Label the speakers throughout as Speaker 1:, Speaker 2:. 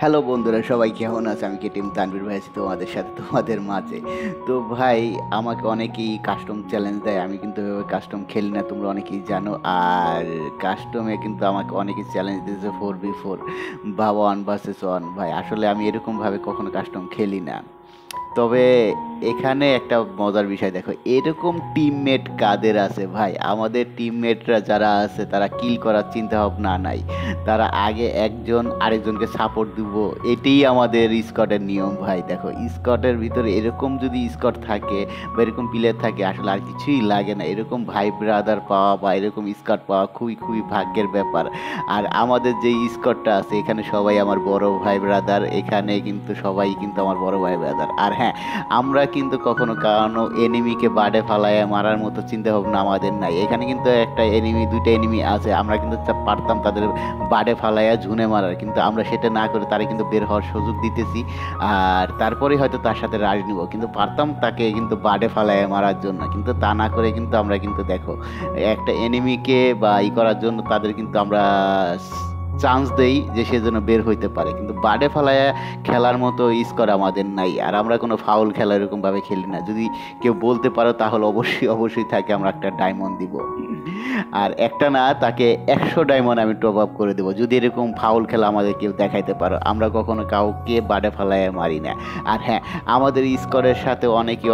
Speaker 1: Hello বন্ধুরা, সবাই কেমন আছে? আমি কেটিএম তানভীর ভাই আছি তোমাদের সাথে, তোমাদের মাঝে। তো ভাই, আমাকে অনেকেই কাস্টম চ্যালেঞ্জ দেয়, আমি কিন্তু এভাবে কাস্টম খেলি না, তোমরা অনেকেই জানো। আর কাস্টমে কিন্তু আমাকে অনেকেই চ্যালেঞ্জ দিয়েছে 4v4 বা 1 vs 1। ভাই আসলে আমি এরকমভাবে কখনো কাস্টম খেলি না। তবে এখানে একটা মজার বিষয় দেখো, এরকম টিমমেট কাদের আছে ভাই? আমাদের টিমমেটরা যারা আছে তারা কিল করার চিন্তা ভাবনা নাই, তারা আগে একজন আরেকজনকে সাপোর্ট দিব। এটাই আমাদের স্কটের নিয়ম ভাই। দেখো, স্কটের ভিতরে এরকম যদি স্কট থাকে বা এরকম প্লেয়ার থাকে, আসলে আর কিছুই লাগে না। এরকম ভাই ব্রাদার পাওয়া বা এরকম স্কট পাওয়া খুবই খুবই ভাগ্যের ব্যাপার। আর আমাদের যে স্কটটা আছে, এখানে সবাই আমার বড় ভাই ব্রাদার, এখানে কিন্তু সবাই কিন্তু আমার বড় ভাই ব্রাদার। আর হ্যাঁ, আমরা কিন্তু কখনো কারো এনিমিকে বাড়ে ফালায় মারার মতো চিন্তা ভাবনা আমাদের নাই। এখানে কিন্তু একটা এনিমি, দুইটা এনিমি আছে, আমরা কিন্তু পারতাম তাদের বাড়ে ফালাইয়া ঝুনে মারার, কিন্তু আমরা সেটা না করে তারা কিন্তু বের হওয়ার সুযোগ দিতেছি। আর তারপরে হয়তো তার সাথে রাজ নিব, কিন্তু পারতাম তাকে কিন্তু বাড়ে ফালাইয়া মারার জন্য, কিন্তু তা না করে কিন্তু আমরা কিন্তু দেখো একটা এনিমিকে বা করার জন্য তাদের কিন্তু আমরা চান্স দেই যে সে যেন বের হইতে পারে, কিন্তু বাডে ফালায়া খেলার মতো স্কোর আমাদের নাই। আর আমরা কোনো ফাউল খেলা এরকমভাবে খেলি না। যদি কেউ বলতে পারো তাহলে অবশ্যই অবশ্যই তাকে আমরা একটা ডায়মন্ড দিব। আর একটা না, তাকে 100 ডায়মন্ড আমি টপ আপ করে দেবো যদি এরকম ফাউল খেলা আমাদের কেউ দেখাইতে পারো। আমরা কখনো কাউকে বাডে ফালায় মারি না। আর হ্যাঁ, আমাদের স্কোরের সাথে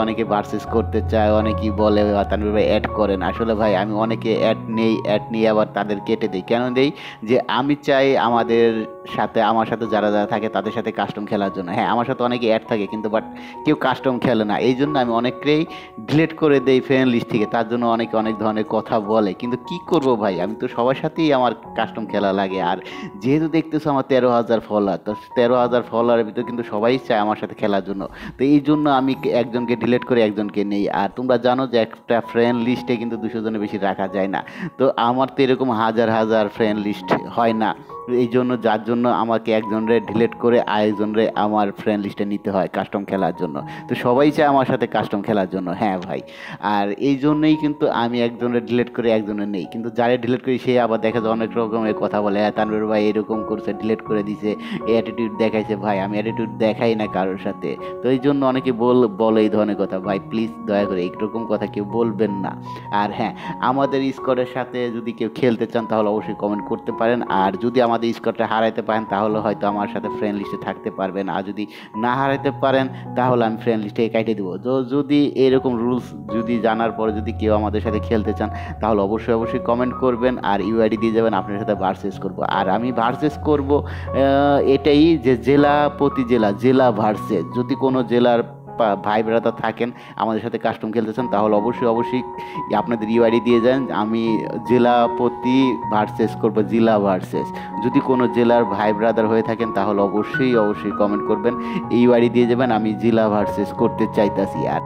Speaker 1: অনেকে ভার্সেস করতে চায়, অনেকেই বলে তানভীর ভাই অ্যাড করেন। আসলে ভাই, আমি অনেকে অ্যাড নিয়ে আবার তাদের কেটে দিই। কেন দেই? যে আমি চাই আমার সাথে যারা যারা থাকে তাদের সাথে কাস্টম খেলার জন্য। হ্যাঁ, আমার সাথে অনেকে অ্যাড থাকে, কিন্তু বাট কেউ কাস্টম খেলে না, এই জন্য আমি অনেককেই ডিলিট করে দেই ফ্রেন্ড লিস্ট থেকে। তার জন্য অনেকে অনেক ধরনের কথা বলে, কিন্তু কি করব ভাই, আমি তো সবার সাথেই আমার কাস্টম খেলা লাগে। আর যেহেতু দেখতেছো আমার 13,000 ফলোয়ার, তো 13,000 ফলোয়ারের ভিতরে কিন্তু সবাই চায় আমার সাথে খেলার জন্য। তো এই জন্য আমি একজনকে ডিলিট করে একজনকে নেই। আর তোমরা জানো যে একটা ফ্রেন্ড লিস্টে কিন্তু 200 জনের বেশি রাখা যায় না। তো আমার তো এরকম হাজার হাজার ফ্রেন্ড লিস্ট হয় না। এই জন্য যার জন্য আমাকে একজনরে ডিলিট করে আরেকজনরে আমার ফ্রেন্ড লিস্টে নিতে হয় কাস্টম খেলার জন্য। তো সবাই চায় আমার সাথে কাস্টম খেলার জন্য। হ্যাঁ ভাই, আর এই জন্যই কিন্তু আমি একজনের ডিলিট করে একজনের নেই, কিন্তু যারে ডিলিট করি সে আবার দেখা যায় অনেক রকমের কথা বলে, হ্যাঁ তানভীর ভাই এরকম করছে, ডিলিট করে দিছে, অ্যাটিটিউড দেখাইছে। ভাই, আমি অ্যাটিটিউড দেখাই না কারোর সাথে। তো এই জন্য অনেকে বলে এই ধরনের কথা। ভাই প্লিজ দয়া করে এইরকম কথা কেউ বলবেন না। আর হ্যাঁ, আমাদের স্কোরের সাথে যদি কেউ খেলতে চান তাহলে অবশ্যই কমেন্ট করতে পারেন। আর যদি আমাদের স্কোরটা হারাইতে পারেন তাহলে হয়তো আমার সাথে ফ্রেন্ড লিস্টে থাকতে পারবেন। আর যদি না হারাইতে পারেন তাহলে আমি ফ্রেন্ড লিস্টে কাটিয়ে দেবো। তো যদি এরকম রুলস যদি জানার পরে যদি কেউ আমাদের সাথে খেলতে চান তাহলে অবশ্যই অবশ্যই কমেন্ট করবেন আর ইউআইডি দিয়ে যাবেন, আপনার সাথে ভার্সেস করব। আর আমি ভার্সেস করব এটাই যে জেলা প্রতি জেলা ভার্সেস। যদি কোনো জেলার ভাই ব্রাদার থাকেন আমাদের সাথে কাস্টম খেলতে চান তাহলে অবশ্যই অবশ্যই আপনাদের ইউআইডি দিয়ে যান, আমি জেলা প্রতি ভার্সেস করব, জেলা ভার্সেস। যদি কোনো জেলার ভাই ব্রাদার হয়ে থাকেন তাহলে অবশ্যই অবশ্যই কমেন্ট করবেন, ইউআইডি দিয়ে যাবেন, আমি জেলা ভার্সেস করতে চাইতাছি। আর